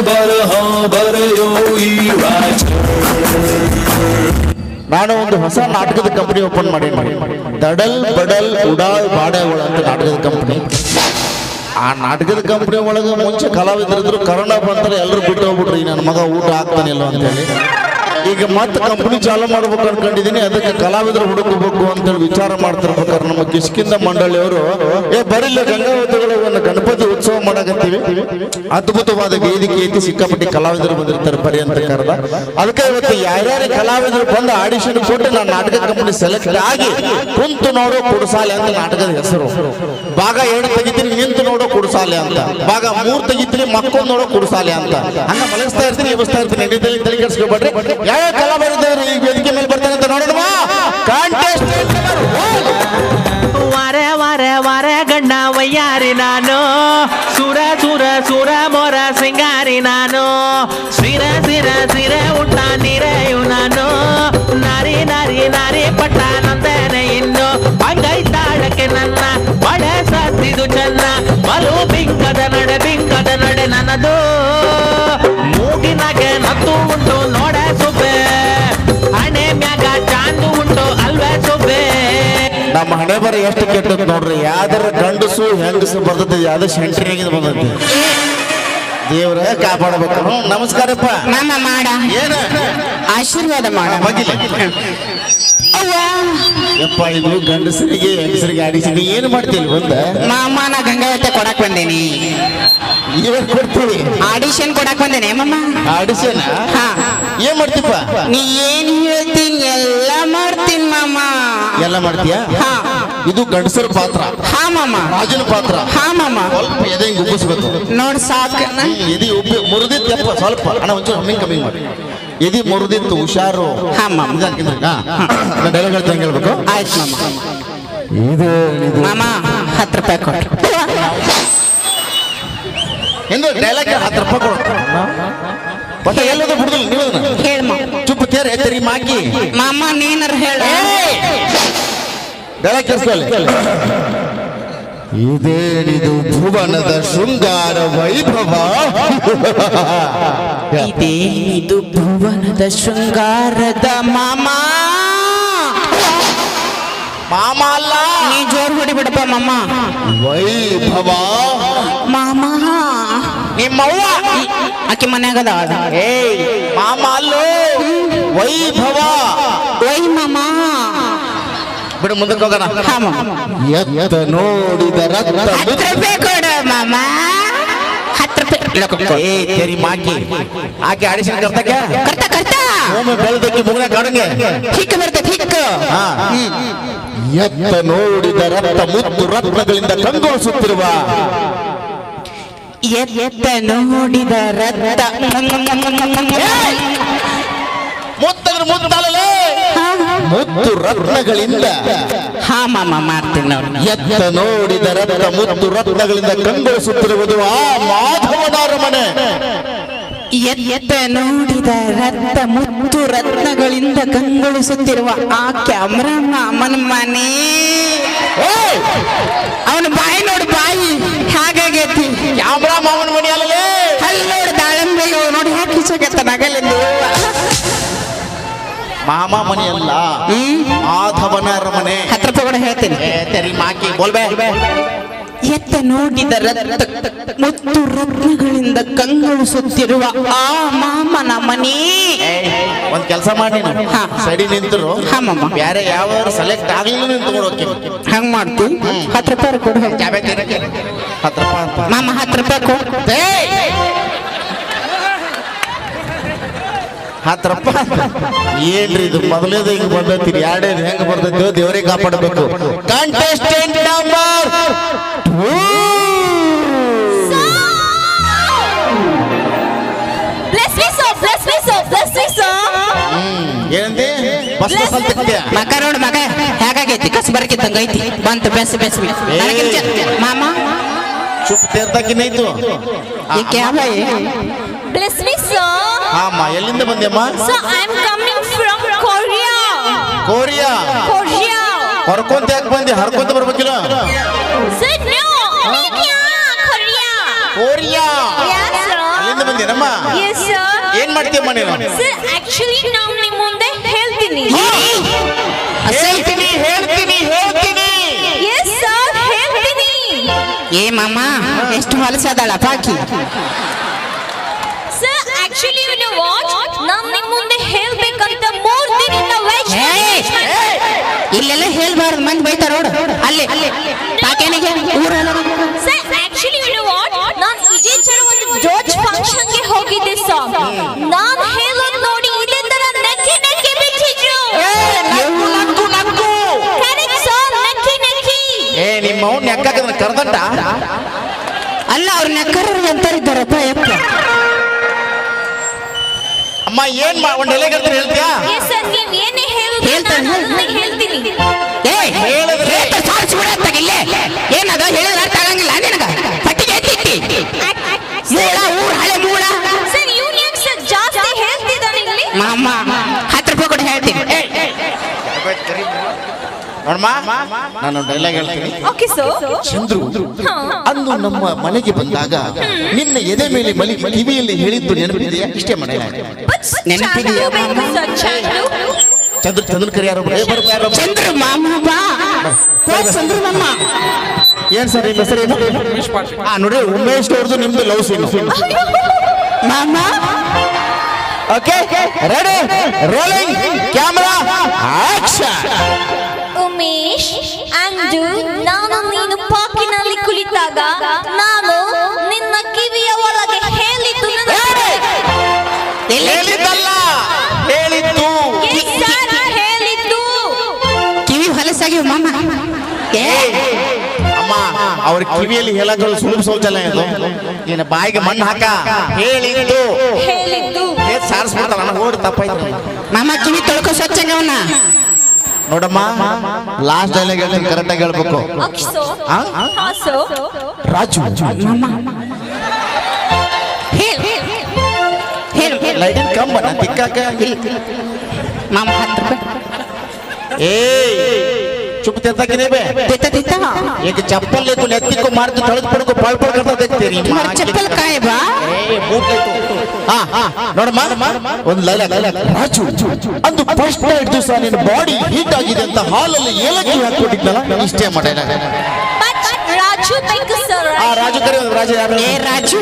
ಬರಹ ಬರೆಯೋ ಈ ನಾನು ಒಂದು ಹೊಸ ನಾಟಕದ ಕಂಪನಿ ಓಪನ್ ಮಾಡೀನಿ. ದಡಲ್ ಬಡಲ್ ಉಡಾಳ್ ಬಾಡೆಗಳ ಅಂತ ನಾಟಕದ ಕಂಪನಿ. ಆ ನಾಟಕದ ಕಂಪನಿ ಒಳಗೆ ಮುಂಚೆ ಕಲಾವಿದರಿದ್ರು, ಕರೋನಾ ಬಂತಾರೆ ಎಲ್ಲರೂ ಬಿಟ್ಟು ಹೋಗ್ಬಿಟ್ರಿ, ನನ್ನ ಮಗ ಊಟ ಆಗ್ತಾನಿಲ್ಲ ಅಂತೇಳಿ. ಈಗ ಮತ್ತೆ ಕಂಪನಿ ಚಾಲೂ ಮಾಡ್ಬೇಕು ಅನ್ಕೊಂಡಿದ್ದೀನಿ. ಅದಕ್ಕೆ ಕಲಾವಿದರು ಹುಡುಕಬೇಕು ಅಂತೇಳಿ ವಿಚಾರ ಮಾಡ್ತಿರ್ಬೇಕಾದ್ರೆ ನಮ್ಮ ಕಿಷ್ಕಿಂದ ಮಂಡಳಿಯವರು ಬರಿಲ್ಲ ಗಂಗಾವತಿಗಳು ಒಂದು ಗಣಪತಿ ಉತ್ಸವ ಮಾಡಕತ್ತೀವಿ, ಅದ್ಭುತವಾದ ವೇದಿಕೆ ಐತಿ, ಸಿಕ್ಕಾಪಟ್ಟಿ ಕಲಾವಿದರು ಬಂದಿರ್ತಾರೆ ಬರಿ ಅಂತ ಕರೆದ. ಅದಕ್ಕೆ ಇವತ್ತು ಯಾರ್ಯಾರು ಕಲಾವಿದರು ಬಂದು ಆಡಿಷನ್ ಕೊಟ್ಟು ನಾನು ನಾಟಕ ಕಂಪನಿ ಸೆಲೆಕ್ಟ್ ಆಗಿ ಕುಂತು ನೋಡೋ ಕುಡಸಾಲೆ ಅಂತ ನಾಟಕದ ಹೆಸರು. ಭಾಗ 2 ತೆಗಿತೀನಿ ನಿಂತು ನೋಡೋ ಕುಡಸಾಲೆ ಅಂತ, ಭಾಗ 3 ತೆಗಿತೀನಿ ಮಕ್ಕೊಂದು ನೋಡೋ ಕುಡಸಾಲೆ ಅಂತ. ಹಂಗ ಮಲಗಿಸ್ತಾ ಇರ್ತೀನಿ, ಎಬ್ಬಿಸ್ತಾ ಇರ್ತೀನಿ. ತಲೆ ಕೆಡಿಸ್ಕೊಬೇಡ್ರಿ. ಯಾವ ಕಲಾವಿದರು ಈ ವೇದಿಕೆ ಮೇಲೆ ಬರ್ತಾರೆ ಅಂತ ನೋಡೋಣ. ವಾರೆ ವಾರೆ ವಾರೆ ಗಂಡ ವಯ್ಯಾರಿ ನಾನು, ಸುರ ಸುರ ಸುರ ಮೊರ ಸಿಂಗಾರಿ ನಾನು, ಸಿರ ಸಿರ ಸಿರೆ ಉಂಟ ನೀರೆಯು ನಾನು, ನಾರಿ ನಾರಿ ನಾರಿ ಪಟ್ಟ ನಂದನೆ ಇನ್ನು, ಹಂಗೈತಾಳಕ್ಕೆ ನನ್ನ ಬಳೆ ಸತ್ತಿದು ಚೆನ್ನ, ಬಲು ಬಿಂಕದ ನಡೆ ನನ್ನದು, ಮೂಗಿನಾಗೆ ನತ್ತು ಉಂಟು ನೋಡೆ ಸುಬ್ಬೆ, ಹಣೆ ಮ್ಯಾಗ ಚಾಂದು ಉಂಟು ಅಲ್ವೇ ಸುಬ್ಬೆ. ನಮ್ಮ ಹಣೆ ಬರ ಎಷ್ಟು ಕೆಟ್ಟದ್ ನೋಡ್ರಿ. ಯಾವ್ದಾರ ಗಂಡಸು ಹೆಂಗಸು ಬರ್ತದೆ, ಯಾವ್ದು ಸೆಂಟ್ರಿನಾಗ ಬಂದೈತಿ. ದೇವ್ರ ಕಾಪಾಡಬೇಕು. ನಮಸ್ಕಾರಪ್ಪ. ಮಾಮ ಮಾಡ ಏನ ಆಶೀರ್ವಾದ ಮಾಡ. ಯಪ್ಪ, ಇದು ಗಂಡಸರಿಗೆ ಹೆಂಗಸರಿಗೆ ಆಡಿಸಿ ಏನು ಮಾಡ್ತೀವಿ ಬಂದ? ಮಾಮ ನಾ ಗಂಗಾವತಿ ಕೊಡಕ್ ಬಂದೇನಿ. ಏನ್ ಕೊಡ್ತೀವಿ? ಆಡಿಷನ್ ಕೊಡಕ್ ಬಂದೇನೆ ಮಾಮ. ಆಡಿಷನ್? ಹಾ. ಏನ್ ಮಾಡ್ತೀಪ? ನೀ ಏನ್ ಹೇಳ್ತೀನಿ ಎಲ್ಲ ಮಾಡ್ತೀನಿ ಮಾಮ. ಎಲ್ಲ ಮಾಡ್ತೀಯ? ಹಾ. ಇದು ಗಂಡಸರ ಪಾತ್ರ. ಹಾ ಮಾಮ. ರಾಜನ ಪಾತ್ರ. ಹಾ ಮಾಮ. ಸ್ವಲ್ಪ ಎದೆ ಹಿಂಗ್ ಉಬ್ಬಿಸ್ಬೇಕು ನೋಡ್ ಸಾಕ. ಎದಿ ಉಬ್ಬಿ ಮುರಿದಿತ್ತಪ್ಪ ಸ್ವಲ್ಪ. ಅಣ್ಣ ಒಂಚೂರು ಕಮ್ಮಿ ಮಾಡಿ. ಎದಿ ಮುರಿದಿತ್ತು, ಹುಷಾರು. ಹಾ ಮಾಮ. ಡೈಲಾಗ್ ಹೇಳ್ತಾ ಹೆಂಗ್ ಹೇಳ್ಬೇಕು? ಆಯ್ತು ಮಾಮ. ಇದು ಮಾಮ 10 ರೂಪಾಯಿ ಕೊಟ್ರು. ಎಂದು ಡೈಲಾಗ್ 10 ರೂಪಾಯಿ ಕೊಡು. ಮತ್ತೆ ಎಲ್ಲದು ಬಿಡುದಿಲ್ಲ ನೀವು. ಹೇಳ ಮಾಮ. ಚುಪ್ ತೇರೆ ತೆರಿ ಮಾಕಿ. ಮಾಮ ನೀನರ್ ಹೇಳ. ಡೈಲಾಗ್ ಕೇಳಿಸ್ಕೊಳ್ಳಿ. ಇದೇನಿದು ಭುವನದ ಶೃಂಗಾರ ವೈಭವ, ಇದೇನಿದು ಭುವನದ ಶೃಂಗಾರದ ಮಾಮ. ಮಾಮ ಅಲ್ಲ, ನೀ ಜೋರ್ ಹೊಡಿಬಿಡಪ್ಪ ಮಾಮ. ವೈಭವ ಮಾಮ ನಿಮ್ಮವ್ವ ಆಕೆ ಮನ್ಯಾಗದ. ಮಾಮ ಅಲ್ಲೋ, ವೈಭವ. ವೈ ಮಾಮ ಬಿಡು, ಮುಂದಕ್ಕೆ ಹೋಗೋಣ. ಹಾ ಮಾಮ. ಎತ್ತ ನೋಡಿದ ರಕ್ತ 10 ರೂಪಾಯಿ ಕೊಡು ಮಾಮ. 10 ರೂಪಾಯಿ. ಏ ತೆರಿ ಮಾಕಿ. ಆಕೆ ಆಡಿಷನ್ ಕರ್ತಕ್ಕೆ ಕರ್ತ ಒಮ್ಮೆ ಬೆಳೆದಕ್ಕೆ ಮುಗಿನ ಕಾಡಂಗೆ ಹಿಕ್ಕ ಬರ್ತೈತಿ ಹಿಕ್ಕ. ಎತ್ತ ನೋಡಿದ ರಕ್ತ ಮುತ್ತು ರತ್ನಗಳಿಂದ ಕಂಗೊಳಿಸುತ್ತಿರುವ, ಎತ್ತ ನೋಡಿದ ರಕ್ತ ಮುತ್ತಂದ್ರೆ ಮುತ್ತಲೇ ಮುತ್ತು ರತ್ನಗಳಿಂದ. ಹಾ ಮಾಮ ಮಾಡ್ತೀನಿ ನೋಡಿ. ಎತ್ತ ನೋಡಿದ ರಕ್ತ ಮುತ್ತು ರತ್ನಗಳಿಂದ ಕಂಗೊಳಿಸುತ್ತಿರುವುದು ಆ ಮಾಧವನ ಅರಮನೆ. ಎತ್ತ ನೋಡಿದ ರಕ್ತ ಮುತ್ತು ರತ್ನಗಳಿಂದ ಕಂಗೊಳಿಸುತ್ತಿರುವ ಆ ಕ್ಯಾಮ್ರಾ ಮಾಮನ ಮನೆ. ಅವನ ಬಾಯಿ ನೋಡಿ, ಬಾಯಿ ಹಾಗಾಗೈತಿ. ಕ್ಯಾಮ್ರಾ ಮಾಮನ ಮನೆ ಅಲ್ಲೇ. ಅಲ್ಲಿ ನೋಡಿ ದಾಳಿಂಬೆ ನೋಡಿ ಹಾಕಿ ಕಿಸಕತ್ತ ನಗಲಿಂದು. ಮಾಮ ಮನೆ ಅಲ್ಲ, ಮಾಧವನ ಅರಮನೆ. 10 ರೂಪಾಯಿ ಕೂಡ ಹೇಳ್ತೀನಿ. ತೆರಿ ಮಾಕಿ ಬೋಲ್ಬೆ. ಎತ್ತ ನೋಡಿದ ರಕ್ತ ಮುತ್ತು ರತ್ನಗಳಿಂದ ಕಂಗೊಳಿಸುತ್ತಿರುವ ಆ ಮಾಮನ ಮನೆ. ಒಂದ್ ಕೆಲಸ ಮಾಡಿ, ಸಡಿ ನಿಂತರು. ಹಾ ಮಾಮ. ಬೇರೆ ಯಾವ ಸೆಲೆಕ್ಟ್ ಆಗ್ಲಿಲ್ಲ ನಿಂತ್ಕೊಡೋಕೆ ಹಂಗ ಮಾಡ್ತಿ. 10 ರೂಪಾಯಿ ಕೊಡು. 10 ರೂಪಾಯಿ ಮಾಮ 10 ರೂಪಾಯಿ ಕೊಡು. 10 ರೂಪಾಯಿ ಏನ್ರಿ ಇದು? ಮೊದಲೇದು ಹಿಂಗ್ ಬಂದೈತಿ, ಎರಡೇದು ಹೆಂಗ್ ಬರ್ತೈತಿ ದೇವರಿಗೆ ಕಾಪಾಡಬೇಕು. Contestant number 2. ಏನಂತೆ? ಬಸ್ ಬಸ್ ಅಂತ ಮಗ ನೋಡು ಮಗ ಹೇಗಾಗೈತಿ, ಕಸ ಬರಕಿದ್ದಂಗ ಐತಿ. ಬಂತು ಬೆಸ್ ಬೆಸ್ ಮಾಮ. ಚುಪ್ ತೇರ್ತಾಕಿನೈತು. ಈಕೆ ಯಾವ? Bless me, sir. ಅಮ್ಮ ಎಲ್ಲಿಂದ ಬಂದ್ಯಮ್ಮ? So I'm coming from Korea. Korea. Korea. ಹೊರ್ಕೊಂತ ಯಾಕೆ ಬಂದಿ? ಹರ್ಕೊಂತ ಬರ್ಬೇಕಿಲ್ಲ? Sir, no. Korea. Korea. Yes, sir. ಅಲ್ಲಿಂದ ಬಂದೇನಮ್ಮ Yes, sir. ಏನ್ ಮಾಡ್ತೀಯಮ್ಮ ನೀನು Sir, actually ನಾವು ನಿಮ್ಮ ಮುಂದೆ ಹೇಳ್ತೀನಿ. ಹೇಳ್ತೀನಿ ಹೇಳ್ತೀನಿ ಹೇಳ್ತೀನಿ Yes, sir, ಹೇಳ್ತೀನಿ. ಏ ಮಾಮ ಎಷ್ಟು ಹೊಲಸದಾಳ ಪಾಕಿ Sir, actually you know what? ನಾವು ನಿಮ್ಮ ಮುಂದೆ ಹೇಳ್ಬೇಕಂತ 3 ದಿನದಿಂದ wait ಇಲ್ಲೆಲ್ಲ ಹೇಳ್ಬಾರ್ದು ಮಂದಿ ಬೈತಾರ ನೋಡು ಅಲ್ಲಿ ಪಾಕೇನಿಗೆ ಊರೆಲ್ಲ Sir, actually you know what? ನಾನು ಇದೇ ತರ ಒಂದು ಜೋಜ್ ಫಂಕ್ಷನ್ ಗೆ ಹೋಗಿದ್ದೆ ಸರ್. ನಾನು ಹೇಳೋದು ನೋಡಿ ಇದೇ ತರ ನಕ್ಕಿ ನಕ್ಕಿ ಬಿಟ್ಟಿದ್ರು. ನಕ್ಕು ನಕ್ಕು Correct sir, ನಕ್ಕಿ ನಕ್ಕಿ. ಏ ನಿಮ್ಮ ಅವ್ನ ನೆಕ್ಕಾಕದನ್ನ ಕರ್ದಂಟ ಅಲ್ಲ ಅವ್ರ ನೆಕ್ಕರವ್ರು ಎಂತಾರಿದ್ದಾರಪ್ಪ ಯಪ್ಪ ಅಮ್ಮ ಏನ್ ಒಂದ್ ಎಲೆಗಂತ ಹೇಳ್ತೀಯಾ Yes sir, ನೀವು ಏನೇ ಹೇಳಿದ್ರು ಹೇಳ್ತಾನೆ, ನಾನು ಅದನ್ನ ಹೇಳ್ತೀನಿ. ಹೇಳಿದ್ರೆ ಇಲ್ಲೇ ಏನದ ಹೇಳಿದ್ರೆ ಅರ್ಥ ಆಗಂಗಿಲ್ಲ ನಿನಗ ಪಟ್ಟಿಗೆ ಎತ್ತಿಟ್ಟಿ ಮೂಳ ಊರ್ ಹಳೆ ಮೂಳ Sir, ಇವ್ನು ಯಾಕೆ ಸರ್ ಜಾಸ್ತಿ ಹೇಳ್ತಿದ್ದಾನೆ ಇಲ್ಲಿ? ಮಾಮ 10 ರೂಪಾಯಿ ಕೊಟ್ಟು ಹೇಳ್ತೀನಿ ನೋಡಮ್ಮ ನಾನು ಡೈಲಾಗ್ ಹೇಳ್ತೀನಿ Okay sir. ಚಂದ್ರು ಅಂದು ನಮ್ಮ ಮನೆಗೆ ಬಂದಾಗ ನಿನ್ನ ಎದೆ ಮೇಲೆ ಮಲಿ ಕಿವಿಯಲ್ಲಿ ಹೇಳಿದ್ದು ನೆನಪಿದೆಯಾ ಇಷ್ಟೇ ಮನೆ But ನೆನಪಿದೆಯಾ ಚಾಂದ್ರು ಬೇಕು ಸರ್, ಚಾಂದ್ರು. ಚಂದ್ರ ಕರಿಯಾರ ಚಂದ್ರ ಮಾಮ ಬಾ ಚಂದ್ರ ಮಾಮ ಏನ್ ಸರ್ ನಿಮ್ಮ ಹೆಸರು ಏನು ನೋಡಿ ಉಮೇಶ್ ಅವ್ರದ್ದು ನಿಮ್ದು ಲವ್ ಸೀನ್ ಮಾಮ okay ready rolling camera action Umesh ಅಂದು ನಾನು ನೀನು ಪಾಕಿನಲ್ಲಿ ಕುಳಿತಾಗ ನಾನು ನಿನ್ನ ಕಿವಿಯ ಒಳಗೆ ಹೇಳಿದ್ದು ಹೇಳಿದ್ದಲ್ಲ ಹೇಳಿದ್ದು ಹೇಳಿದ್ದು ಕಿವಿ ಹೊಲಸಾಗಿವ್ ಮಾಮ ಅಮ್ಮ ಅವ್ರ ಕಿವಿಯಲ್ಲಿ ಹೇಳೋದು ಸುಲಭ ಶೌಚಾಲ ಇದು ನೀನು ಬಾಯಿಗೆ ಮಣ್ಣು ಹಾಕ ಹೇಳಿದ್ದು ಹೇಳಿದ್ದು ಸಾರಿಸ್ಬಿಡ್ತಾರ ಓಡ್ ತಪ್ಪಾಯ್ತು ಮಾಮ ಕಿವಿ ತೊಳ್ಕೊ ಸ್ವಚ್ಛಂಗವನ್ನ ನೋಡಮ್ಮ ಲಾಸ್ಟ್ ಡೈಲಾಗ್ ಹೇಳ್ತೀನಿ ಕರೆಕ್ಟ್ ಆಗಿ ಹೇಳ್ಬೇಕು ಅಕ್ಷೋ ಆ? ಹಾಸೋ ರಾಜು ಹೇಳು ಲೈಟಿನ ಕಂಬನ ತಿಕ್ಕಾಕ ಮಾಮ 10 ರೂಪಾಯಿ ಏ चुप देता कि नहीं बे देता देता एक चप्पल ले तू नेत्ती को मार तो थड़क पड़ को पाल करता देख तेरी तुम्हारा चप्पल का है बा ए बूट ले तू हां ನೋಡ ಒಂದು ಲೈಲಾಗ್ ರಾಜು ಅಂದು ಫಸ್ಟ್ ನೈಟ್ ದಿವಸ ನಿನ್ನ ಬಾಡಿ ಹೀಟ್ ಆಗಿದೆ ಅಂತ ಹಾಲಲ್ಲಿ ಏಲಕ್ಕಿ ಹಾಕಿಬಿಟ್ಟಿದ್ನಲ್ಲ ಇಷ್ಟೇ ಮಾಡಲ್ಲ ರಾಜು ಬೇಕು ಸರ್ ಆ ರಾಜು ಕರೆ ರಾಜು ಯಾರು ಏ ರಾಜು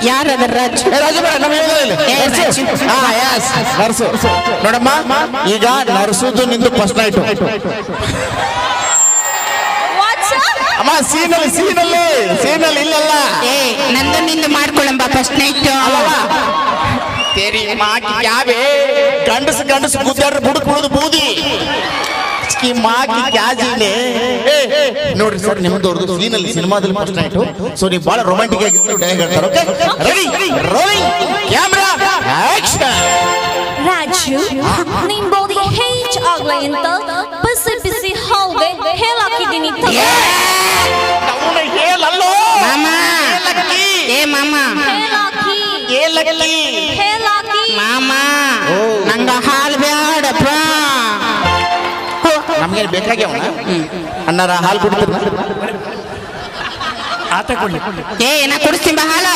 ಯಾರು ಅದ ರಾಜು ಏ ರಾಜು ಬರ ನಮ್ಮ ಹೇಳಿಲ್ಲ ಏ ರಾಜು ಹಾ ಯಸ್ ನರ್ಸು ನೋಡಮ್ಮ ಈಗ ನರ್ಸುದು ನಿಂದು ಫಸ್ಟ್ ನೈಟ್ ಅಮ್ಮ ಸೀನಲ್ಲಿ ಇಲ್ಲಲ್ಲ ಏ ನಂದು ನಿಂದು ಮಾಡ್ಕೊಳ್ಳಂಬ ಫಸ್ಟ್ ನೈಟ್ तेरी माँ की क्या बे गंडस गुदर बुड़क बुड़द बूदी इसकी माँ की क्या जीने ನೋಡಿ ಸರ್ ನಿಮ್ಮದವ್ರದ್ದು ಸೀನಲ್ಲಿ ಸಿನಿಮಾದಲ್ಲಿ ಫಸ್ಟ್ ನೈಟ್ ಸೊ ನೀವು ಬಹಳ ರೊಮ್ಯಾಂಟಿಕ್ ಆಗಿ ಡೈಲಾಗ್ ಹೇಳ್ತಾರೆ okay ready rolling camera action Raju ನಿನ್ ಬಾಡಿ ಹೇಚ್ ಆಗ್ಲಿ ಅಂತ ಬಿಸಿ ಹೌದೆ ಹೇಳಾಕಿದ್ದೀನಿ ಅವನು ಹೇಳಲ್ಲೋ ಮಾಮ ಏಲಕ್ಕಿ ಏ ಮಾಮ ಹೇಳಾಕಿ ಏಲಕ್ಕಿ ಹೇಳಾಕಿ ಮಾಮ ನಂಗ ಹಾಲು ಬೇಡಪ್ಪ ನಮಗೆ ಬೇಕಾಗ್ಯಾವ ಅಣ್ಣಾರ ಹಾಲು ಕುಡಿತೀರ ಏ ನಾ ಕುಡಿಸ್ತೀನಿ ಬಾ ಹಾಲ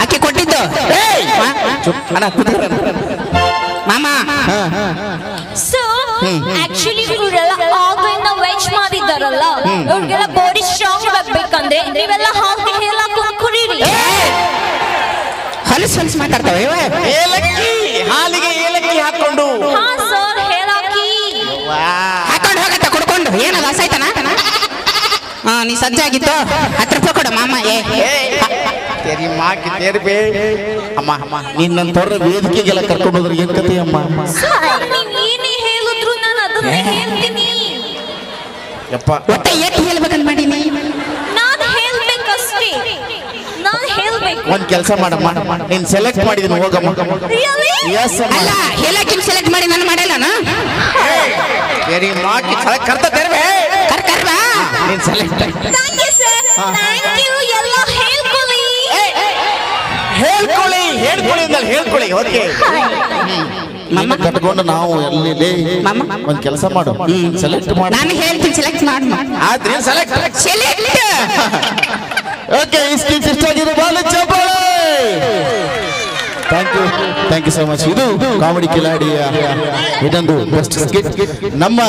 ಅಕ್ಕಿ ಕೊಟ್ಟಿದ್ದು ಅಣ್ಣ ಕುಡಿತೀರ ಮಾಮ ಸೊ ಆಕ್ಚುಲಿ ಇವರೆಲ್ಲ ಆಗ್ಲಿಂದ ವೆಜ್ ಮಾಡಿದಾರಲ್ಲ ಇವ್ರಿಗೆಲ್ಲ ಬಾಡಿ ಸ್ಟ್ರಾಂಗ್ ಆಗ್ಬೇಕಂದ್ರೆ ನೀವೆಲ್ಲ ಹಾಕಿ ಹೇಳಾಕೊಂಡು ಕುಡೀರಿ ಹೊಲಸು ಮಾತಾಡ್ತಾವ ಏಲಕ್ಕಿ ಹಾಲಿಗೆ ಏಲಕ್ಕಿ ಹಾಕೊಂಡು ಹಾ ಸರ್ ಹೇಳಾಕಿ ಹಾಕೊಂಡು ಹೋಗತ್ತ ಕುಡ್ಕೊಂಡು ಏನದ ಹಸಾಯ್ತಾನ ಹಾ ನೀ ಸಜ್ಜಾಗಿತ್ತು 10 ರೂಪಾಯಿ ಕೊಡ ಮಾಮ ಏ तेरी माँ की तेरे पे ಅಮ್ಮ ನಿನ್ನಂತವ್ರ ವೇದಿಕೆಗೆಲ್ಲ ಕರ್ಕೊಂಡು ಹೋದ್ರೆ ಏನ್ ಕತೆ ಅಮ್ಮ ನೀವ್ ಏನೇ ಹೇಳಿದ್ರು ನಾನು ಅದನ್ನ ಹೇಳ್ತೀನಿ ಯಪ್ಪ ಒಟ್ಟೆ ಎಷ್ಟು ಹೇಳ್ಬೇಕಂತ ಮಾಡೀನಿ ನಾನು ಹೇಳ್ಬೇಕಷ್ಟೇ ನಾನು ಹೇಳ್ಬೇಕು ಒಂದ್ ಕೆಲಸ ಮಾಡಮ್ಮ ನೀನ್ ಸೆಲೆಕ್ಟ್ ಮಾಡಿದೀನಿ ಹೋಗಮ್ಮ Really? ಯಸ್ ಅಲ್ಲ ಹೇಳಕ್ಕಿನ್ ಸೆಲೆಕ್ಟ್ ಮಾಡಿ ನಾನು ಮಾಡಲ್ಲನ तेरी माँ की करता तेरे पे ಕರ್ ಬಾ ನೀನ್ select Thank you sir. Thank you. ಎಲ್ಲ ಹೇಳ್ಕೊಳ್ಳಿ ಅಂದ್ರೆ ಹೇಳ್ಕೊಳ್ಳಿ ಓಕೆ ಮಮ್ಮ ಕಟ್ಕೊಂಡು ನಾವು ಎಲ್ಲಿ ಮಮ್ಮ ಒಂದ್ ಕೆಲಸ ಮಾಡು ಸೆಲೆಕ್ಟ್ ಮಾಡಿ ನಾನು ಹೇಳ್ತೀನಿ ಸೆಲೆಕ್ಟ್ ಮಾಡಿ ಆದ್ರೆ ಸೆಲೆಕ್ಟ್ ಸೆಲೆಕ್ಟ್ ಓಕೆ ಇಷ್ಟು ಇಷ್ಟ ಆಗಿದೆ ಬಾಲ ಚಪ್ಪಾಳೆ ಥ್ಯಾಂಕ್ ಯು ಸೊ ಮಚ್. ಇದು ಕಾಮಿಡಿ ಕಿಲಾಡಿಯ ಇದೊಂದು ಬೆಸ್ಟ್ ಸ್ಕಿಟ್ ನಮ್ಮ